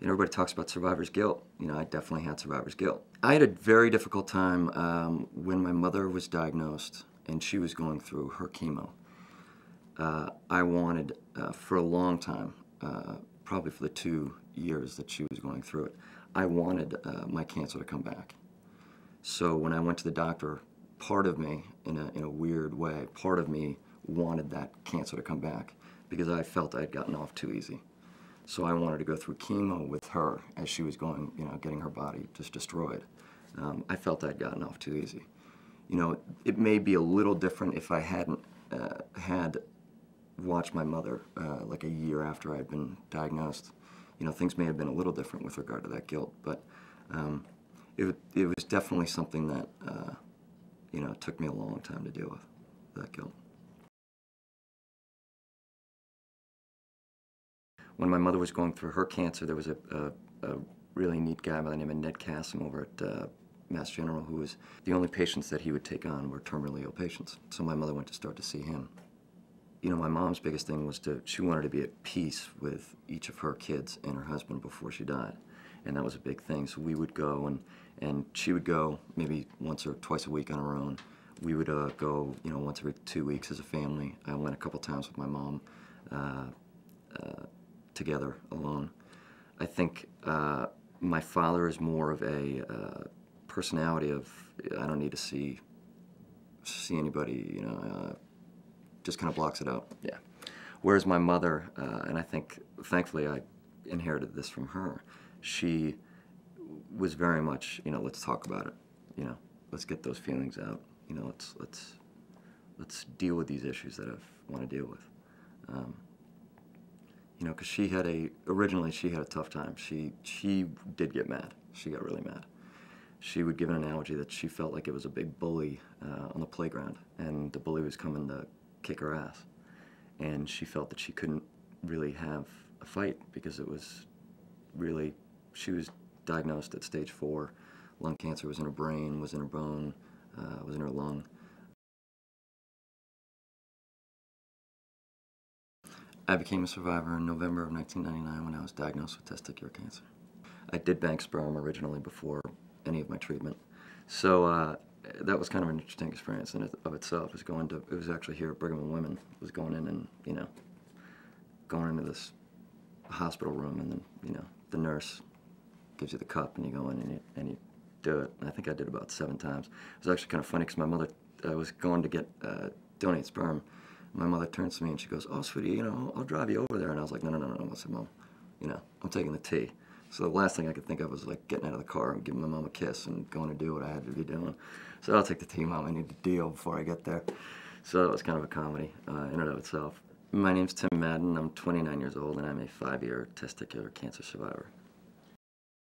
everybody talks about survivor's guilt. I definitely had survivor's guilt. I had a very difficult time when my mother was diagnosed and she was going through her chemo. I wanted, for a long time, probably for the 2 years that she was going through it, I wanted my cancer to come back. So when I went to the doctor, part of me, in a weird way, part of me wanted that cancer to come back because I felt I'd gotten off too easy. So I wanted to go through chemo with her as she was going, getting her body just destroyed. I felt I'd gotten off too easy. It may be a little different if I hadn't had watched my mother like a year after I had been diagnosed. Things may have been a little different with regard to that guilt, but it was definitely something that, it took me a long time to deal with, that guilt. When my mother was going through her cancer, there was a really neat guy by the name of Ned Cassim over at Mass General, who was the only patients that he would take on were terminally ill patients. So my mother went to start to see him. My mom's biggest thing was she wanted to be at peace with each of her kids and her husband before she died. And that was a big thing. So we would go, and she would go maybe once or twice a week on her own. We would go, once every 2 weeks as a family. I went a couple times with my mom together, alone. I think my father is more of a personality of, I don't need to see anybody, just kind of blocks it out. Yeah. Whereas my mother, and I think, thankfully, I inherited this from her, she was very much, let's talk about it. Let's get those feelings out. Let's deal with these issues that I want to deal with. Because originally she had a tough time. She did get mad. She got really mad. She would give an analogy that she felt like it was a big bully on the playground, and the bully was coming to kick her ass. And she felt that she couldn't really have a fight because it was really, she was diagnosed at stage 4. Lung cancer was in her brain, was in her bone, was in her lung. I became a survivor in November of 1999 when I was diagnosed with testicular cancer. I did bank sperm originally before any of my treatment. So that was kind of an interesting experience in of itself. It was actually here at Brigham and Women. I was going in and, going into this hospital room, and then, the nurse gives you the cup and you go in and you do it. And I think I did about 7 times. It was actually kind of funny because my mother, was going to get, donate sperm. My mother turns to me and she goes, "Oh, sweetie, I'll drive you over there." And I was like, no. I said, "Mom, I'm taking the T." So the last thing I could think of was like getting out of the car and giving my mom a kiss and going to do what I had to be doing. So I'll take the T, Mom. I need to deal before I get there. So that was kind of a comedy in and of itself. My name's Tim Madden. I'm 29 years old and I'm a 5-year testicular cancer survivor.